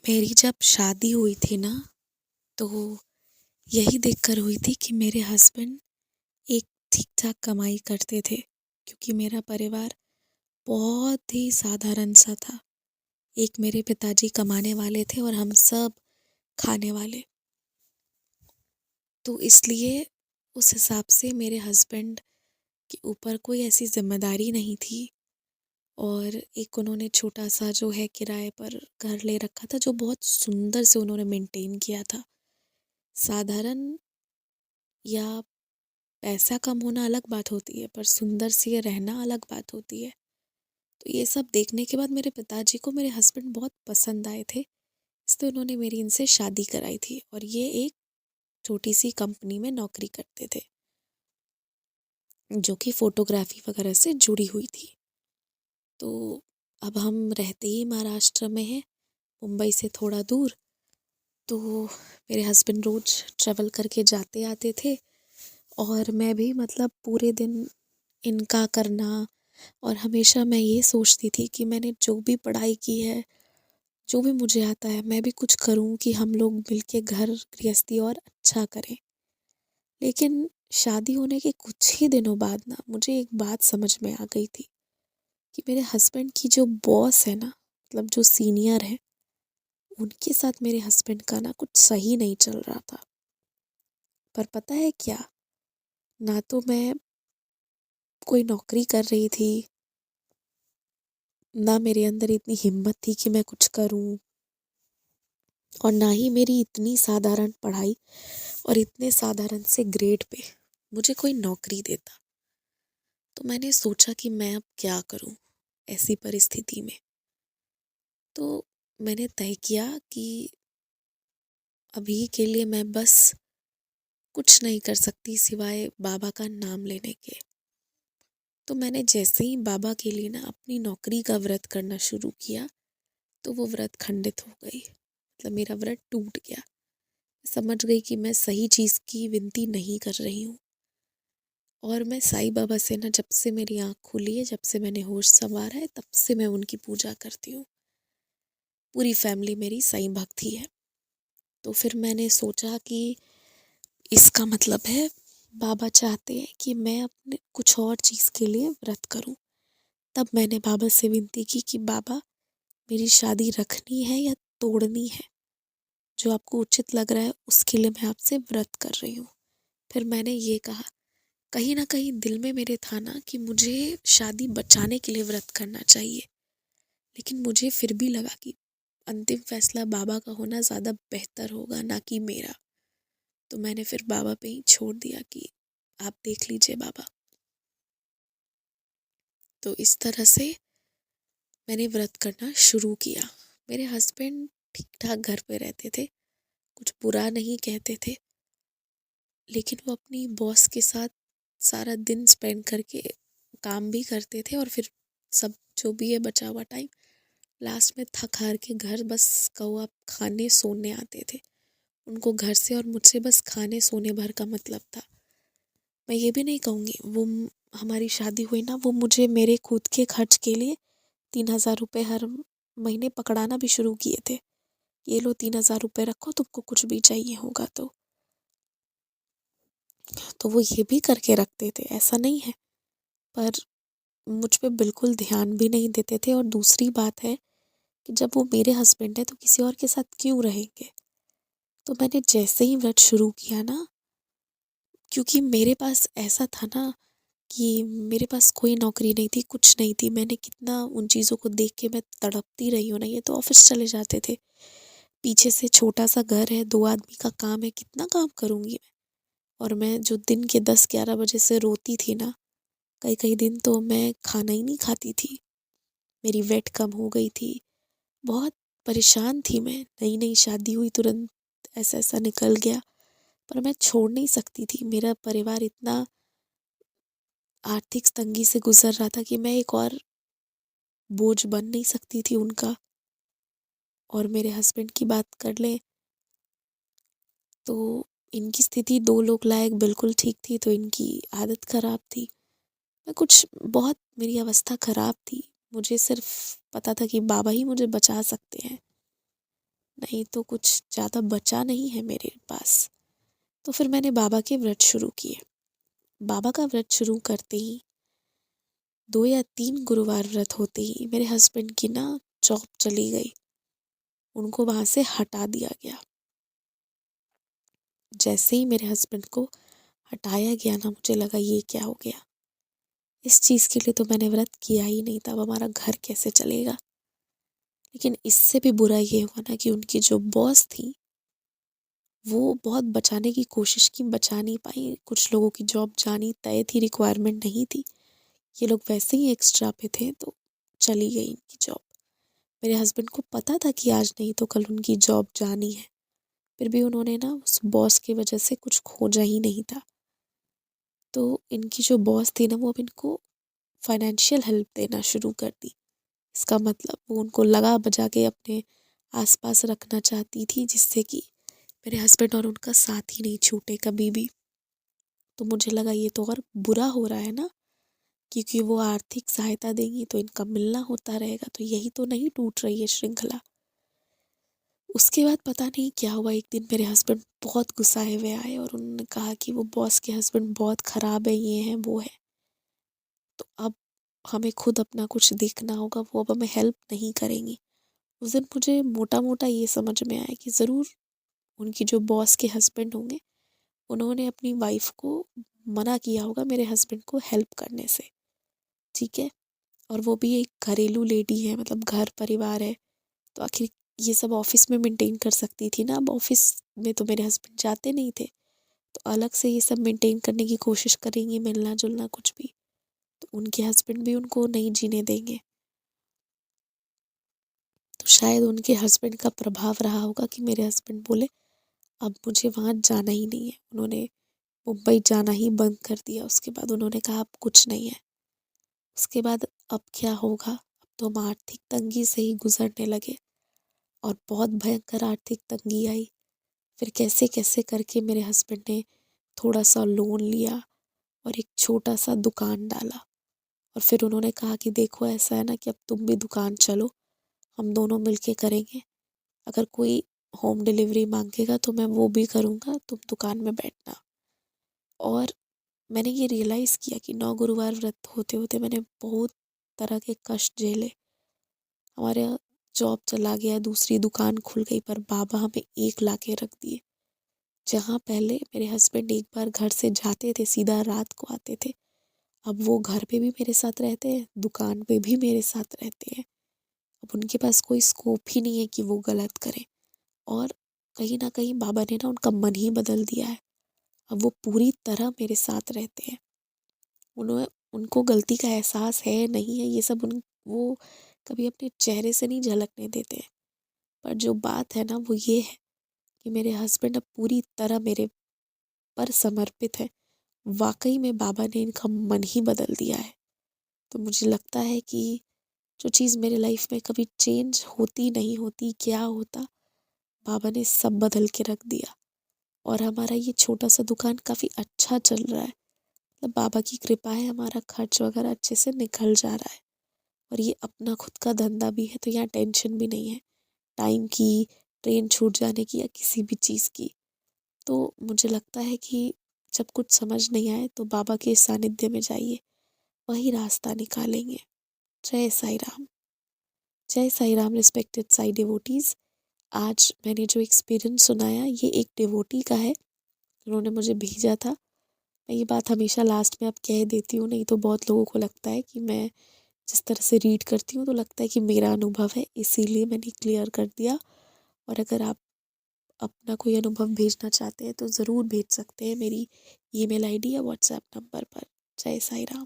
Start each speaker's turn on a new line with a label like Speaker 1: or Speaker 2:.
Speaker 1: मेरी जब शादी हुई थी ना, तो यही देखकर हुई थी कि मेरे हस्बैंड एक ठीक-ठाक कमाई करते थे, क्योंकि मेरा परिवार बहुत ही साधारण सा था। एक मेरे पिताजी कमाने वाले थे और हम सब खाने वाले। तो इसलिए उस हिसाब से मेरे हस्बैंड के ऊपर कोई ऐसी ज़िम्मेदारी नहीं थी और एक उन्होंने छोटा-सा जो है किराए पर घर ले रखा था, जो बहुत सुंदर से उन्होंने मेंटेन किया था। साधारण या पैसा कम होना अलग बात होती है, पर सुंदर से रहना अलग बात होती है। तो ये सब देखने के बाद मेरे पिताजी को मेरे हस्बैंड बहुत पसंद आए थे, इसलिए उन्होंने मेरी इनसे शादी कराई थी और ये एक छोटी सी कंपनी में नौकरी करते थे, जो कि फ़ोटोग्राफ़ी वगैरह से जुड़ी हुई थी। तो अब हम रहते ही महाराष्ट्र में हैं, मुंबई से थोड़ा दूर। तो मेरे हस्बैंड रोज़ ट्रैवल करके जाते आते थे और मैं भी मतलब पूरे दिन इनका करना। और हमेशा मैं ये सोचती थी कि मैंने जो भी पढ़ाई की है, जो भी मुझे आता है, मैं भी कुछ करूं कि हम लोग मिलके घर गृहस्थी और अच्छा करें। लेकिन शादी होने के कुछ ही दिनों बाद ना मुझे एक बात समझ में आ गई थी कि मेरे हस्बैंड की जो बॉस है ना, मतलब जो सीनियर है, उनके साथ मेरे हस्बैंड का ना कुछ सही नहीं चल रहा था। पर पता है क्या, ना तो मैं कोई नौकरी कर रही थी, ना मेरे अंदर इतनी हिम्मत थी कि मैं कुछ करूं, और ना ही मेरी इतनी साधारण पढ़ाई और इतने साधारण से ग्रेड पे मुझे कोई नौकरी देता। तो मैंने सोचा कि मैं अब क्या करूं ऐसी परिस्थिति में। तो मैंने तय किया कि अभी के लिए मैं बस कुछ नहीं कर सकती सिवाय बाबा का नाम लेने के। तो मैंने जैसे ही बाबा के लिए ना अपनी नौकरी का व्रत करना शुरू किया, तो वो व्रत खंडित हो गई, मतलब मेरा व्रत टूट गया। समझ गई कि मैं सही चीज़ की विनती नहीं कर रही हूँ। और मैं साईं बाबा से ना, जब से मेरी आँख खुली है, जब से मैंने होश संवारा है, तब से मैं उनकी पूजा करती हूँ। पूरी फैमिली मेरी साईं भक्त ही है। तो फिर मैंने सोचा कि इसका मतलब है बाबा चाहते हैं कि मैं अपने कुछ और चीज़ के लिए व्रत करूँ। तब मैंने बाबा से विनती की कि बाबा, मेरी शादी रखनी है या तोड़नी है, जो आपको उचित लग रहा है उसके लिए मैं आपसे व्रत कर रही हूँ। फिर मैंने ये कहा, कहीं ना कहीं दिल में मेरे था ना कि मुझे शादी बचाने के लिए व्रत करना चाहिए, लेकिन मुझे फिर भी लगा कि अंतिम फैसला बाबा का होना ज़्यादा बेहतर होगा, ना कि मेरा। तो मैंने फिर बाबा पे ही छोड़ दिया कि आप देख लीजिए बाबा। तो इस तरह से मैंने व्रत करना शुरू किया। मेरे हस्बैंड ठीक ठाक घर पे रहते थे, कुछ बुरा नहीं कहते थे, लेकिन वो अपनी बॉस के साथ सारा दिन स्पेंड करके काम भी करते थे और फिर सब जो भी है बचा हुआ टाइम लास्ट में थक हार के घर बस कौआ खाने सोने आते थे। उनको घर से और मुझसे बस खाने सोने भर का मतलब था। मैं ये भी नहीं कहूँगी, वो हमारी शादी हुई ना, वो मुझे मेरे खुद के खर्च के लिए 3,000 रुपये हर महीने पकड़ाना भी शुरू किए थे। ये लो 3,000 रुपये रखो, तुमको कुछ भी चाहिए होगा तो वो ये भी करके रखते थे, ऐसा नहीं है। पर मुझ पे बिल्कुल ध्यान भी नहीं देते थे। और दूसरी बात है कि जब वो मेरे हस्बैंड है तो किसी और के साथ क्यों रहेंगे। तो मैंने जैसे ही व्रत शुरू किया ना, क्योंकि मेरे पास ऐसा था ना कि मेरे पास कोई नौकरी नहीं थी, कुछ नहीं थी। मैंने कितना उन चीज़ों को देख के मैं तड़पती रही हूँ ना। ये तो ऑफिस चले जाते थे, पीछे से छोटा सा घर है, 2 आदमी का काम है, कितना काम करूँगी मैं। और मैं जो दिन के 10-11 बजे से रोती थी ना, कई कई दिन तो मैं खाना ही नहीं खाती थी। मेरी वेट कम हो गई थी, बहुत परेशान थी मैं। नई नई शादी हुई, तुरंत ऐसा ऐसा निकल गया। पर मैं छोड़ नहीं सकती थी। मेरा परिवार इतना आर्थिक तंगी से गुजर रहा था कि मैं एक और बोझ बन नहीं सकती थी उनका। और मेरे हस्बैंड की बात कर लें तो इनकी स्थिति 2 लोग लायक बिल्कुल ठीक थी, तो इनकी आदत खराब थी। मैं कुछ बहुत, मेरी अवस्था खराब थी। मुझे सिर्फ पता था कि बाबा ही मुझे बचा सकते हैं। नहीं तो कुछ ज़्यादा बचा नहीं है मेरे पास। तो फिर मैंने बाबा के व्रत शुरू किए। बाबा का व्रत शुरू करते ही 2 या 3 गुरुवार व्रत होते ही मेरे हस्बैंड की ना जॉब चली गई। उनको वहाँ से हटा दिया गया। जैसे ही मेरे हस्बैंड को हटाया गया ना, मुझे लगा ये क्या हो गया। इस चीज़ के लिए तो मैंने व्रत किया ही नहीं था, अब हमारा घर कैसे चलेगा। लेकिन इससे भी बुरा ये हुआ ना कि उनकी जो बॉस थी वो बहुत बचाने की कोशिश की, बचा नहीं पाई। कुछ लोगों की जॉब जानी तय थी, रिक्वायरमेंट नहीं थी। ये लोग वैसे ही एक्स्ट्रा पे थे तो चली गई इनकी जॉब। मेरे हस्बैंड को पता था कि आज नहीं तो कल उनकी जॉब जानी है, फिर भी उन्होंने ना उस बॉस की वजह से कुछ खोजा ही नहीं था। तो इनकी जो बॉस थी ना वो अब इनको फाइनेंशियल हेल्प देना शुरू कर दी। इसका मतलब वो उनको लगा बजा के अपने आसपास रखना चाहती थी, जिससे कि मेरे हस्बैंड और उनका साथ ही नहीं छूटे कभी भी। तो मुझे लगा ये तो और बुरा हो रहा है ना, क्योंकि वो आर्थिक सहायता देंगी तो इनका मिलना होता रहेगा, तो यही तो नहीं टूट रही है श्रृंखला। उसके बाद पता नहीं क्या हुआ, एक दिन मेरे हस्बैंड बहुत गुस्साए हुए आए और उन्होंने कहा कि वो बॉस के हस्बैंड बहुत ख़राब है, ये हैं वो है। तो अब हमें खुद अपना कुछ देखना होगा, वो अब हमें हेल्प नहीं करेंगी। उस दिन मुझे मोटा मोटा ये समझ में आया कि ज़रूर उनकी जो बॉस के हस्बैंड होंगे उन्होंने अपनी वाइफ को मना किया होगा मेरे हस्बैंड को हेल्प करने से। ठीक है। और वो भी एक घरेलू लेडी है, मतलब घर परिवार है, तो आखिर ये सब ऑफिस में मेंटेन कर सकती थी ना। अब ऑफिस में तो मेरे हस्बैंड जाते नहीं थे, तो अलग से ये सब मेंटेन करने की कोशिश करेंगी, मिलना जुलना कुछ भी, तो उनके हस्बैंड भी उनको नहीं जीने देंगे। तो शायद उनके हस्बैंड का प्रभाव रहा होगा कि मेरे हस्बैंड बोले अब मुझे वहाँ जाना ही नहीं है। उन्होंने मुंबई जाना ही बंद कर दिया। उसके बाद उन्होंने कहा अब कुछ नहीं है। उसके बाद अब क्या होगा, अब तो हम आर्थिक तंगी से ही गुजरने लगे और बहुत भयंकर आर्थिक तंगी आई। फिर कैसे कैसे करके मेरे हस्बैंड ने थोड़ा सा लोन लिया और एक छोटा सा दुकान डाला। और फिर उन्होंने कहा कि देखो ऐसा है ना कि अब तुम भी दुकान चलो, हम दोनों मिलके करेंगे। अगर कोई होम डिलीवरी मांगेगा तो मैं वो भी करूँगा, तुम दुकान में बैठना। और मैंने ये रियलाइज़ किया कि 9 गुरुवार व्रत होते होते मैंने बहुत तरह के कष्ट झेले। हमारे यहाँ जॉब चला गया, दूसरी दुकान खुल गई, पर बाबा हमें एक लाके रख दिए। जहाँ पहले मेरे हस्बैंड एक बार घर से जाते थे सीधा रात को आते थे, अब वो घर पे भी मेरे साथ रहते हैं, दुकान पे भी मेरे साथ रहते हैं। अब उनके पास कोई स्कोप ही नहीं है कि वो गलत करें। और कहीं न कहीं बाबा ने ना उनका मन ही बदल दिया है। अब वो पूरी तरह मेरे साथ रहते हैं। उन्हें उनको गलती का एहसास है नहीं है ये सब वो कभी अपने चेहरे से नहीं झलकने देते हैं। पर जो बात है ना वो ये है कि मेरे हस्बैंड अब पूरी तरह मेरे पर समर्पित है। वाक़ई में बाबा ने इनका मन ही बदल दिया है। तो मुझे लगता है कि जो चीज़ मेरे लाइफ में कभी चेंज होती नहीं होती, क्या होता, बाबा ने सब बदल के रख दिया। और हमारा ये छोटा-सा दुकान काफ़ी अच्छा चल रहा है। मतलब बाबा की कृपा है, हमारा खर्च वगैरह अच्छे से निकल जा रहा है। और ये अपना खुद का धंधा भी है तो यहाँ टेंशन भी नहीं है टाइम की, ट्रेन छूट जाने की या किसी भी चीज़ की। तो मुझे लगता है कि जब कुछ समझ नहीं आए तो बाबा के सानिध्य में जाइए, वही रास्ता निकालेंगे। जय साईं राम। जय साईं राम रिस्पेक्टेड साईं डिवोटीज़। आज मैंने जो एक्सपीरियंस सुनाया ये एक डिवोटी का है, उन्होंने मुझे भेजा था। मैं ये बात हमेशा लास्ट में अब कह देती हूँ, नहीं तो बहुत लोगों को लगता है कि मैं जिस तरह से रीड करती हूँ तो लगता है कि मेरा अनुभव है, इसीलिए मैंने क्लियर कर दिया। और अगर आप अपना कोई अनुभव भेजना चाहते हैं तो ज़रूर भेज सकते हैं मेरी ईमेल आईडी या व्हाट्सएप नंबर पर। जय साईं राम।